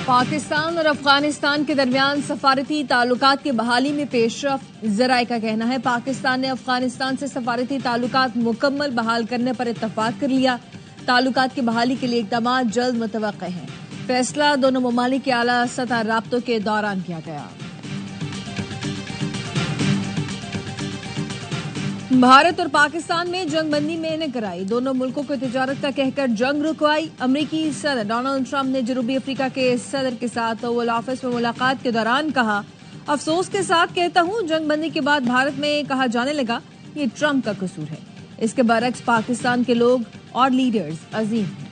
پاکستان اور افغانستان کے درمیان سفارتی تعلقات کی بحالی میں پیش رفت، ذرائع کا کہنا ہے پاکستان نے افغانستان سے سفارتی تعلقات مکمل بحال کرنے پر اتفاق کر لیا۔ تعلقات کی بحالی کے لیے اقدامات جلد متوقع ہیں۔ فیصلہ دونوں ممالک کے اعلیٰ سطح رابطوں کے دوران کیا گیا۔ بھارت اور پاکستان میں جنگ بندی میں نے کرائی، دونوں ملکوں کو تجارت کا کہہ کر جنگ رکوائی۔ امریکی صدر ڈونلڈ ٹرمپ نے جنوبی افریقہ کے صدر کے ساتھ اوول آفس میں ملاقات کے دوران کہا، افسوس کے ساتھ کہتا ہوں جنگ بندی کے بعد بھارت میں کہا جانے لگا یہ ٹرمپ کا قصور ہے۔ اس کے برعکس پاکستان کے لوگ اور لیڈرز عظیم ہیں۔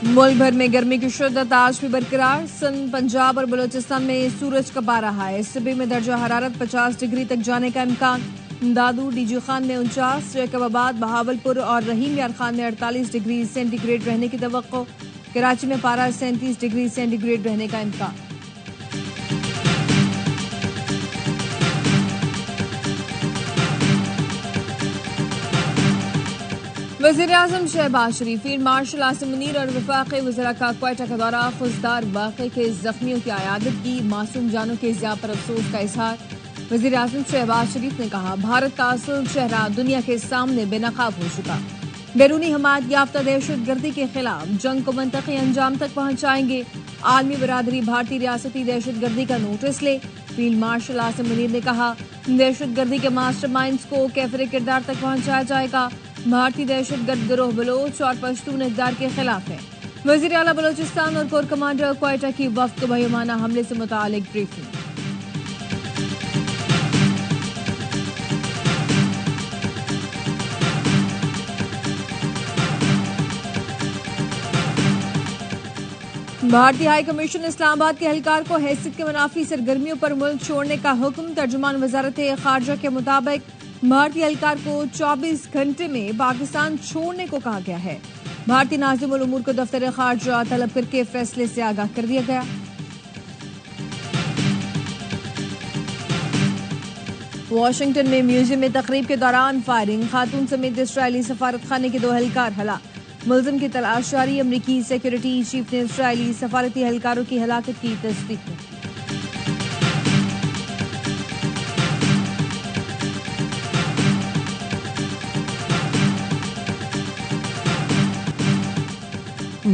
ملک بھر میں گرمی کی شدت آج بھی برقرار، سندھ، پنجاب اور بلوچستان میں سورج کا پارا ہے۔ صبح میں درجہ حرارت 50 ڈگری تک جانے کا امکان۔ دادو، ڈی جی خان میں 49، جیکب آباد، بہاولپور اور رحیم یار خان میں 48 ڈگری سینٹی گریڈ رہنے کی توقع۔ کراچی میں پارا 37 ڈگری سینٹی گریڈ رہنے کا امکان۔ وزیراعظم شہباز شریف، فیلڈ مارشل عاصم منیر اور وفاقی وزراء کا کوئٹہ کا دورہ، خضدار واقعے کے زخمیوں کی عیادت کی، معصوم جانوں کے ضیاع پر افسوس کا اظہار۔ وزیراعظم شہباز شریف نے کہا، بھارت کا اصل چہرہ دنیا کے سامنے بے نقاب ہو چکا۔ بیرونی حمایت یافتہ دہشت گردی کے خلاف جنگ کو منطقی انجام تک پہنچائیں گے۔ عالمی برادری بھارتی ریاستی دہشت گردی کا نوٹس لے۔ فیلڈ مارشل عاصم منیر نے کہا، دہشت گردی کے ماسٹر مائنڈز کو کیفر کردار تک پہنچایا جائے گا۔ بھارتی دہشت گرد گروہ بلوچ اور پشتون اقدار کے خلاف ہے۔ وزیر اعلیٰ بلوچستان اور کور کمانڈر کوئٹہ کی وفد کو بہیمانہ حملے سے متعلق بریفنگ۔ بھارتی ہائی کمیشن اسلام آباد کے اہلکار کو حیثیت کے منافی سرگرمیوں پر ملک چھوڑنے کا حکم۔ ترجمان وزارت خارجہ کے مطابق بھارتی اہلکار کو 24 گھنٹے میں پاکستان چھوڑنے کو کہا گیا ہے۔ بھارتی ناظم الامور کو دفتر خارجہ طلب کر کے فیصلے سے آگاہ کر دیا گیا۔ واشنگٹن میں میوزیم میں تقریب کے دوران فائرنگ، خاتون سمیت اسرائیلی سفارت خانے کے 2 اہلکار ہلاک۔ ملزم کی تلاش جاری، امریکی سیکورٹی چیف نے اسرائیلی سفارتی اہلکاروں کی ہلاکت کی تصدیق کی۔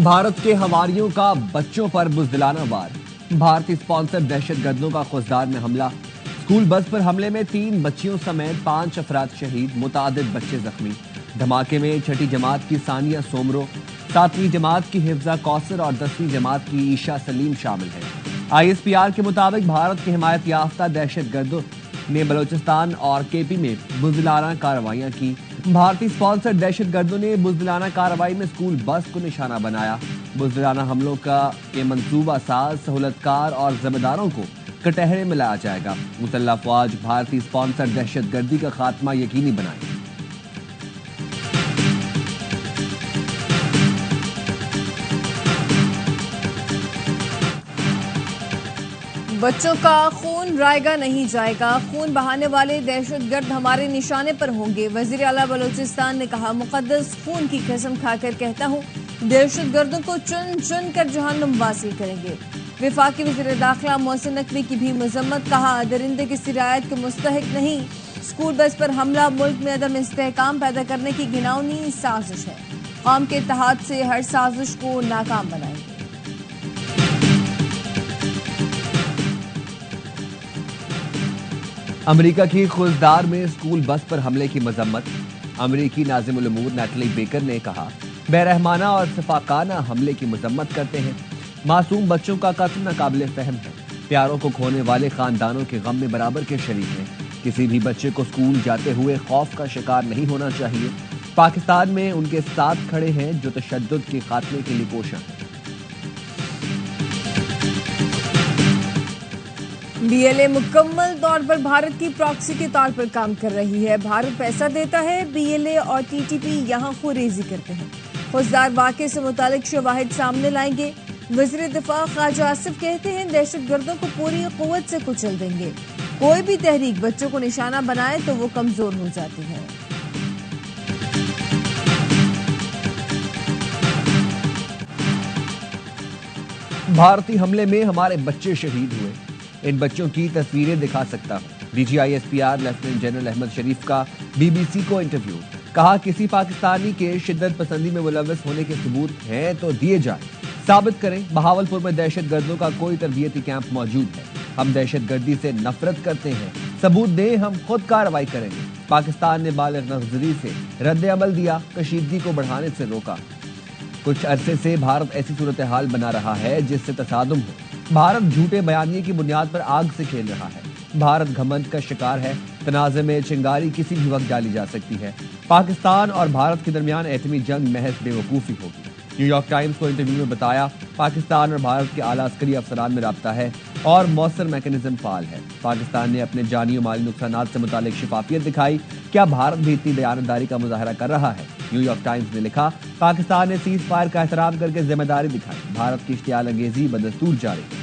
بھارت کے ہواریوں کا بچوں پر بزدلانہ وار، بھارتی اسپانسر دہشت گردوں کا خضدار میں حملہ۔ اسکول بس پر حملے میں 3 بچیوں سمیت 5 افراد شہید، متعدد بچے زخمی۔ دھماکے میں 6ٹھی جماعت کی ثانیہ سومرو، 7ویں جماعت کی حفظہ کوثر اور 10ویں جماعت کی عیشا سلیم شامل ہیں۔ ISPR کے مطابق بھارت کے حمایت یافتہ دہشت گردوں نے بلوچستان اور KP میں بزدلانہ کارروائیاں کی۔ بھارتی اسپانسر دہشت گردوں نے بزدلانہ کارروائی میں اسکول بس کو نشانہ بنایا۔ بزدلانہ حملوں کے منصوبہ ساز، سہولت کار اور ذمہ داروں کو کٹہرے میں لایا جائے گا۔ مسلح افواج بھارتی اسپانسر دہشت گردی کا خاتمہ یقینی بنائیں۔ بچوں کا خون رائے گا نہیں جائے گا، خون بہانے والے دہشت گرد ہمارے نشانے پر ہوں گے۔ وزیر اعلیٰ بلوچستان نے کہا، مقدس خون کی قسم کھا کر کہتا ہوں دہشت گردوں کو چن چن کر جہنم واصل کریں گے۔ وفاقی وزیر داخلہ محسن نقوی کی بھی مذمت، کہا درندے کسی رعایت کے مستحق نہیں۔ اسکول بس پر حملہ ملک میں عدم استحکام پیدا کرنے کی گھناؤنی سازش ہے، قوم کے اتحاد سے ہر سازش کو ناکام بنائیں گے۔ امریکہ کی خضدار میں اسکول بس پر حملے کی مذمت۔ امریکی ناظم الامور نیٹلی بیکر نے کہا، بے رحمانہ اور سفاکانہ حملے کی مذمت کرتے ہیں۔ معصوم بچوں کا قتل ناقابل فہم ہے۔ پیاروں کو کھونے والے خاندانوں کے غم میں برابر کے شریک ہیں۔ کسی بھی بچے کو اسکول جاتے ہوئے خوف کا شکار نہیں ہونا چاہیے۔ پاکستان میں ان کے ساتھ کھڑے ہیں جو تشدد کے خاتمے کے لیے کوشاں ہیں۔ BLA مکمل طور پر بھارت کی پراکسی کے طور پر کام کر رہی ہے۔ بھارت پیسہ دیتا ہے، BLA اور TTP یہاں خوریزی کرتے ہیں۔ خضدار واقعے سے متعلق شواہد سامنے لائیں گے۔ وزیر دفاع خواجہ آصف کہتے ہیں دہشت گردوں کو پوری قوت سے کچل دیں گے۔ کوئی بھی تحریک بچوں کو نشانہ بنائے تو وہ کمزور ہو جاتی ہے۔ بھارتی حملے میں ہمارے بچے شہید ہوئے، ان بچوں کی تصویریں دکھا سکتا ہوں۔ D G I S P R lieutenant general Ahmed Sharif کا بی بی سی کو انٹرویو، کہا کسی پاکستانی کے شدت پسندی میں ملوث ہونے کے ثبوت ہیں تو دیے جائیں، ثابت کریں۔ بہاولپور میں دہشت گردوں کا کوئی تربیتی کیمپ موجود ہے، ہم دہشت گردی سے نفرت کرتے ہیں، ثبوت دیں، ہم خود کارروائی کریں گے۔ پاکستان نے بالغ نظری سے رد عمل دیا، کشیدگی کو بڑھانے سے روکا۔ کچھ عرصے سے بھارت ایسی صورتحال بنا رہا ہے جس سے تصادم ہو۔ بھارت جھوٹے بیانیے کی بنیاد پر آگ سے کھیل رہا ہے۔ بھارت گھمنڈ کا شکار ہے، تنازع میں چنگاری کسی بھی وقت ڈالی جا سکتی ہے۔ پاکستان اور بھارت کے درمیان ایٹمی جنگ محض بے وقوفی ہوگی۔ نیو یارک ٹائمز کو انٹرویو میں بتایا، پاکستان اور بھارت کے اعلیٰ عسکری افسران میں رابطہ ہے اور مؤثر میکینزم فعال ہے۔ پاکستان نے اپنے جانی و مالی نقصانات سے متعلق شفافیت دکھائی، کیا بھارت بھی اتنی دیانتداری کا مظاہرہ کر رہا ہے؟ نیو یارک ٹائمز نے لکھا، پاکستان نے سیز فائر کا احترام کر کے ذمہ داری دکھائی، بھارت کی اشتعال انگیزی بدستور جاری ہے۔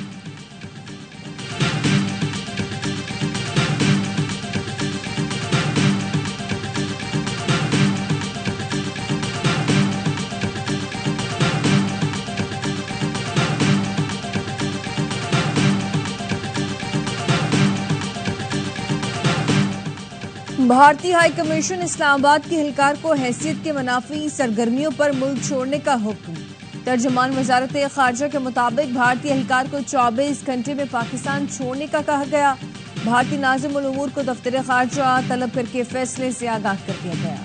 بھارتی ہائی کمیشن اسلام آباد کے اہلکار کو حیثیت کے منافی سرگرمیوں پر ملک چھوڑنے کا حکم۔ ترجمان وزارت خارجہ کے مطابق بھارتی اہلکار کو 24 گھنٹے میں پاکستان چھوڑنے کا کہا گیا۔ بھارتی ناظم الامور کو دفتر خارجہ طلب کر کے فیصلے سے آگاہ کر دیا گیا۔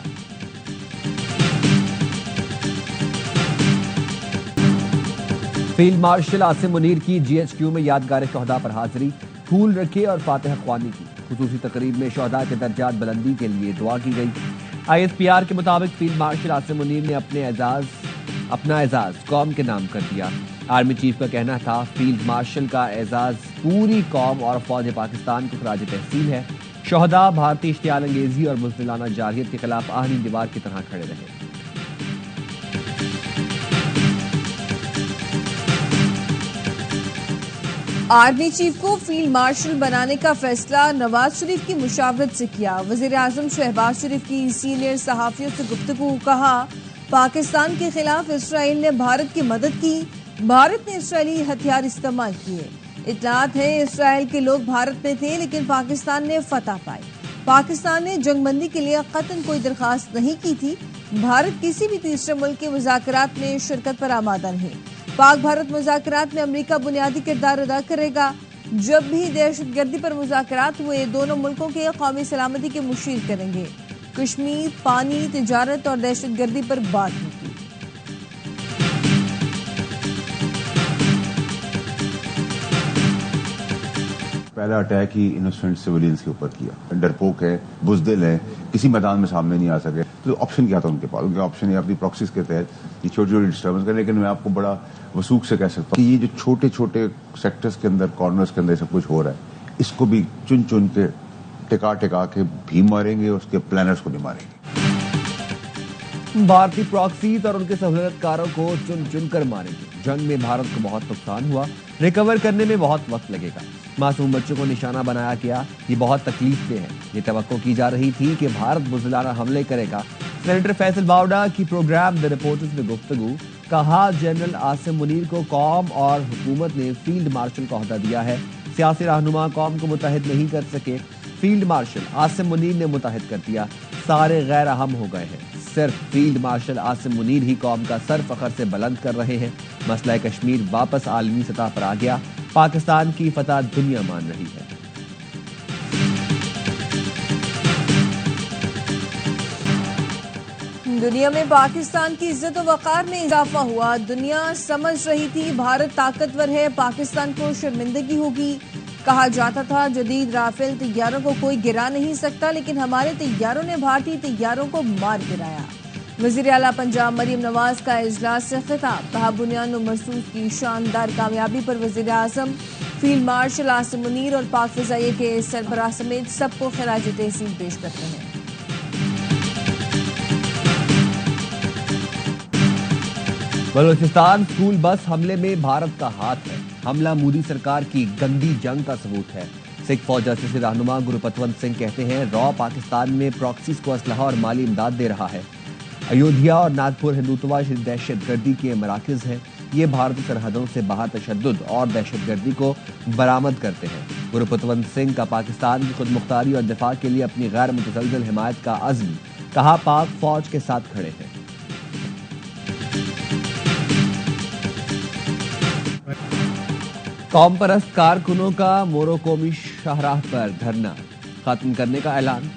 فیلڈ مارشل عاصم منیر کی جی ایچ کیو میں یادگار شہداء پر حاضری، پھول رکھے اور فاتحہ خوانی کی۔ خصوصی تقریب میں شہداء کے درجات بلندی کے لیے دعا کی گئی۔ آئی ایس پی آر کے مطابق فیلڈ مارشل عاصم منیر نے اپنا اعزاز قوم کے نام کر دیا۔ آرمی چیف کا کہنا تھا، فیلڈ مارشل کا اعزاز پوری قوم اور فوج پاکستان کو خراج تحسین ہے۔ شہداء بھارتی اشتعال انگیزی اور بزدلانہ جارحیت کے خلاف آہنی دیوار کی طرح کھڑے رہے۔ آرمی چیف کو فیلڈ مارشل بنانے کا فیصلہ نواز شریف کی مشاورت سے کیا۔ وزیر اعظم شہباز شریف کی سینئر صحافیوں سے گفتگو، کہا پاکستان کے خلاف اسرائیل نے بھارت کی مدد کی، بھارت نے اسرائیلی ہتھیار استعمال کیے۔ اطلاعات ہے اسرائیل کے لوگ بھارت میں تھے لیکن پاکستان نے فتح پائی۔ پاکستان نے جنگ بندی کے لیے قطعاً کوئی درخواست نہیں کی تھی۔ بھارت کسی بھی تیسرے ملک کے مذاکرات میں شرکت پر آمادہ نہیں۔ پاک بھارت مذاکرات میں امریکہ بنیادی کردار ادا کرے گا۔ جب بھی دہشت گردی پر مذاکرات ہوئے، دونوں ملکوں کے قومی سلامتی کے مشیر کریں گے۔ کشمیر، پانی، تجارت اور دہشت گردی پر بات ہوگی۔ پہلا اٹیک ہی انوسنٹ سویلینز کے اوپر کیا، ڈرپوک ہے، بزدل ہے، کسی میدان میں سامنے نہیں آ سکے۔ تو آپشن کیا تھا ان کے پاس؟ ان کے آپشن یہ اپنی پراکسیز کے تحت یہ چھوٹی چھوٹی ڈسٹربنس کریں، لیکن میں آپ کو بڑا وثوق سے کہہ سکتا ہوں کہ یہ جو چھوٹے چھوٹے سیکٹرز کے اندر، کارنرز کے اندر سب کچھ ہو رہا ہے، اس کو بھی چن چن کے ٹکا کے بھی ماریں گے، اس کے پلانرز کو بھی ماریں گے۔ بھارتی پراکسیز اور ان کے سہولت کاروں کو چن چن کر ماریں گے۔ جنگ میں بھارت کو بہت نقصان ہوا، ریکور کرنے میں بہت وقت لگے گا۔ معصوم بچوں کو نشانہ بنایا گیا، یہ بہت تکلیف دہ ہے۔ یہ توقع کی جا رہی تھی کہ بھارت بزدلانہ حملے کرے گا۔ سینیٹر فیصل باوڑا کی پروگرام دی رپورٹرز میں گفتگو، کہا جنرل عاصم منیر کو قوم اور حکومت نے فیلڈ مارشل کا عہدہ دیا ہے۔ سیاسی رہنما قوم کو متحد نہیں کر سکے، فیلڈ مارشل عاصم منیر نے متحد کر دیا۔ سارے غیر اہم ہو گئے ہیں، صرف فیلڈ مارشل عاصم منیر ہی قوم کا سر فخر سے بلند کر رہے ہیں۔ مسئلہ کشمیر واپس عالمی سطح پر آ گیا، پاکستان کی فتح دنیا مان رہی ہے۔ دنیا میں پاکستان کی عزت و وقار میں اضافہ ہوا۔ دنیا سمجھ رہی تھی بھارت طاقتور ہے، پاکستان کو شرمندگی ہوگی۔ کہا جاتا تھا جدید رافیل طیاروں کو کوئی گرا نہیں سکتا، لیکن ہمارے طیاروں نے بھارتی طیاروں کو مار گرایا۔ وزیر اعلیٰ پنجاب مریم نواز کا اجلاس سے خطاب، کہا بنیاد و مرصوص کی شاندار کامیابی پر وزیر اعظم، فیلڈ مارشل عاصم منیر اور پاک فضائیہ کے سربراہ سمیت سب کو خراج تحسین پیش کرتے ہیں۔ بلوچستان اسکول بس حملے میں بھارت کا ہاتھ ہے، حملہ مودی سرکار کی گندی جنگ کا ثبوت ہے۔ سکھ فوج جرسی سے رہنما گروپتونت سنگھ کہتے ہیں را پاکستان میں پراکسیز کو اسلحہ اور مالی امداد دے رہا ہے۔ ایودھیا اور ناگپور ہندوتوا دہشت گردی کے مراکز ہیں، یہ بھارتی سرحدوں سے باہر تشدد اور دہشت گردی کو برآمد کرتے ہیں۔ گروپتونت سنگھ کا پاکستان کی خود مختاری اور دفاع کے لیے اپنی غیر متزلزل حمایت کا عزم، کہا پاک فوج کے ساتھ کھڑے ہیں۔ قوم پرست کارکنوں کا موروکومی شاہراہ پر دھرنا ختم کرنے کا اعلان۔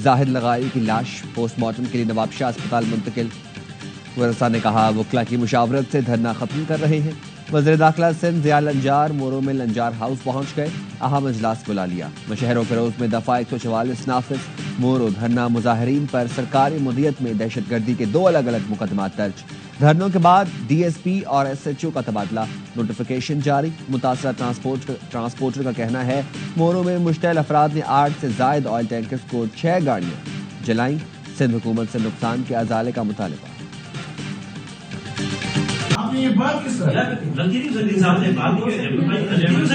زاہد لغاری کی لاش پوسٹ مارٹم کے لیے نواب شاہ اسپتال منتقل۔ ورثاء نے کہا وکلا کی مشاورت سے دھرنا ختم کر رہے ہیں۔ وزیر داخلہ سندھ ضیاء الانجار مورو میں لنجار ہاؤس پہنچ گئے، اہم اجلاس بلا لیا۔ مشہر و فیروز میں دفعہ 144 نافذ۔ مورو دھرنا مظاہرین پر سرکاری مدیریت میں دہشت گردی کے 2 الگ الگ مقدمات درج۔ دھرنوں کے بعد ڈی ایس پی اور ایس ایچ او کا تبادلہ، نوٹیفیکیشن جاری۔ متاثرہ ٹرانسپورٹر کا کہنا ہے مورو میں مشتعل افراد نے 8 سے زائد آئل ٹینکرز کو 6 گاڑیاں جلائیں۔ سندھ حکومت سے نقصان کے ازالے کا مطالبہ۔ یہ بات کس طرح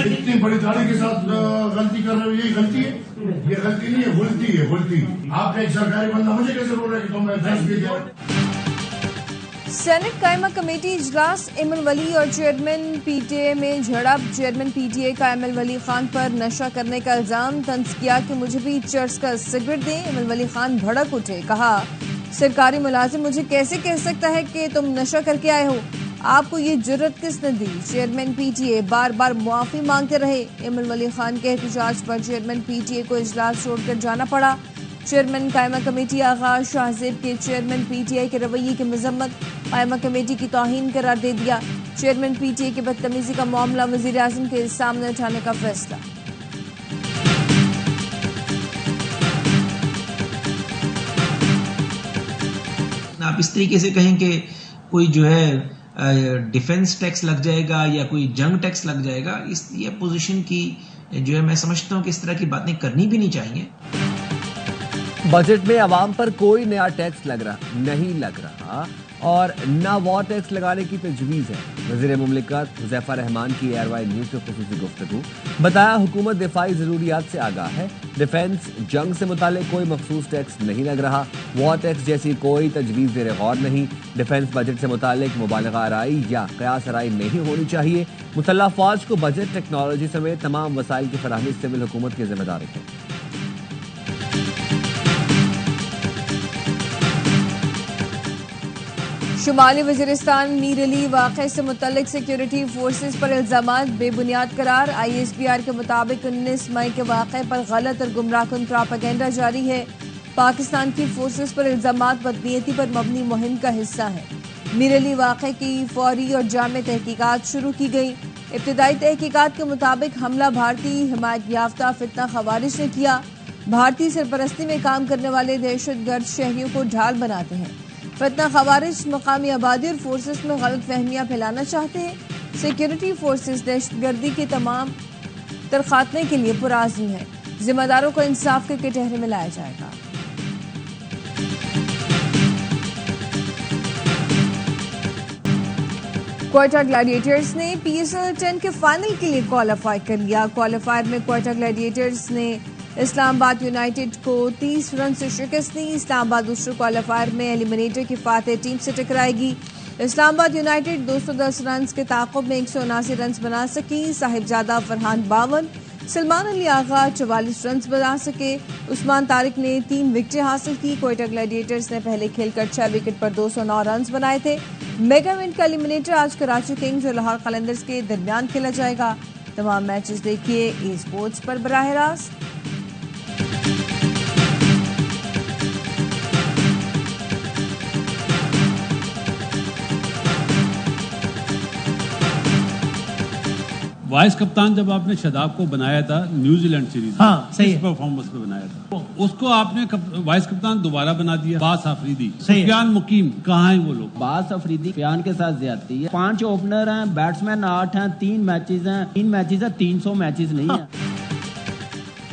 اتنی بڑی داڑھی کے ساتھ غلطی کر رہے ہو؟ یہ غلطی ہے، یہ غلطی نہیں ہے، غلطی ہے، غلطی۔ آپ ایک سرکاری بندہ مجھے کیسے بول رہے کہ تم احساس کیجیے؟ سینٹ قائمہ کمیٹی اجلاس، ایمن ولی اور چیئرمین پی ٹی اے میں جھڑپ۔ چیئرمین پی ٹی اے کا ایمن ولی خان پر نشہ کرنے کا الزام، طنز کیا کہ مجھے بھی چرس کا سگریٹ دیں۔ ایمن ولی خان بھڑک اٹھے، کہا سرکاری ملازم مجھے کیسے کہہ سکتا ہے کہ تم نشہ کر کے آئے ہو؟ آپ کو یہ جرت کس نے دی؟ چیئرمین پی ٹی اے بار بار معافی مانگتے رہے۔ ایمن ولی خان کے احتجاج پر چیئرمین پی ٹی اے کو اجلاس چھوڑ کر جانا پڑا۔ چیئرمین قائمہ کمیٹی آغا شاہ زیب کے چیئرمین پی ٹی اے کے رویے کی مذمت، قائمہ کمیٹی کی توہین قرار دے دیا۔ چیئرمین پی ٹی اے کی بدتمیزی کا معاملہ وزیر اعظم کے سامنے اٹھانے کا فیصلہ۔ آپ اس طریقے سے کہیں کہ کوئی جو ہے ڈیفنس ٹیکس لگ جائے گا یا کوئی جنگ ٹیکس لگ جائے گا، یہ اپوزیشن کی جو ہے میں سمجھتا ہوں کہ اس طرح کی باتیں کرنی بھی نہیں چاہیے۔ بجٹ میں عوام پر کوئی نیا ٹیکس نہیں لگ رہا اور نہ وار ٹیکس لگانے کی تجویز ہے۔ وزیر مملکت حذیفہ رحمان کی ایئر وائی نیوز سے خصوصی گفتگو، بتایا حکومت دفاعی ضروریات سے آگاہ ہے، ڈیفنس جنگ سے متعلق کوئی مخصوص ٹیکس نہیں لگ رہا، وار ٹیکس جیسی کوئی تجویز زیر غور نہیں، ڈیفنس بجٹ سے متعلق مبالغہ آرائی یا قیاس آرائی نہیں ہونی چاہیے، مسلح فوج کو بجٹ، ٹیکنالوجی سمیت تمام وسائل کی فراہمی سول حکومت کی ذمہ داری ہے۔ شمالی وزیرستان میر علی واقعے سے متعلق سیکیورٹی فورسز پر الزامات بے بنیاد قرار۔ آئی ایس پی آر کے مطابق 19 مئی کے واقعے پر غلط اور گمراہ کن پراپیگنڈا جاری ہے۔ پاکستان کی فورسز پر الزامات بدنیتی پر مبنی مہم کا حصہ ہیں۔ میر علی واقعے کی فوری اور جامع تحقیقات شروع کی گئی۔ ابتدائی تحقیقات کے مطابق حملہ بھارتی حمایت یافتہ فتنہ خوارج نے کیا۔ بھارتی سرپرستی میں کام کرنے والے دہشت گرد شہریوں کو ڈھال بناتے ہیں۔ فتنہ خوارج مقامی آبادی اور فورسز میں غلط فہمیاں پھیلانا چاہتے ہیں۔ سیکیورٹی فورسز دہشت گردی کے تمام تر خاتمے کے لیے پرعزم ہیں۔ ذمہ داروں کو انصاف کے کٹہرے میں لایا جائے گا۔ کوئٹہ گلیڈیٹرز نے پی ایس ایل 10 کے فائنل کے لیے کوالیفائی کر لیا۔ کوالیفائر میں کوئٹہ گلیڈیٹرز نے اسلام آباد یونائیٹڈ کو 30 رن سے شکست دی۔ اسلام آباد دوسرے کوالیفائر میں ایلیمنیٹر کی فاتح ٹیم سے ٹکرائے گی۔ اسلام آباد یونائیٹڈ 210 رنز کے تعاقب میں 179 رنز بنا سکی۔ صاحبزادہ فرحان 52، سلمان علی آغا 44 رنز بنا سکے۔ عثمان طارق نے 3 وکٹیں حاصل کی۔ کوئٹہ گلیڈیٹرز نے پہلے کھیل کر 6 وکٹ پر 209 رنز بنائے تھے۔ میگا ایونٹ کا ایلیمنیٹر آج کراچی کنگز اور لاہور قلندرز کے درمیان کھیلا جائے گا۔ تمام میچز دیکھیے ای اسپورٹس پر براہ راست۔ وائس کپتان جب آپ نے شاداب کو بنایا تھا نیوزی لینڈ سیریز، ہاں صحیح پرفارمنس پہ بنایا تھا، اس کو آپ نے وائس کپتان دوبارہ بنا دیا۔ باس آفریدی، سفیان مقیم، کہاں ہیں وہ لوگ؟ باس آفریدی سفیان کے ساتھ زیادتی ہے۔ 5 اوپنر ہیں، بیٹسمین 8 ہیں، 3 میچز ہیں، 300 میچز نہیں ہیں۔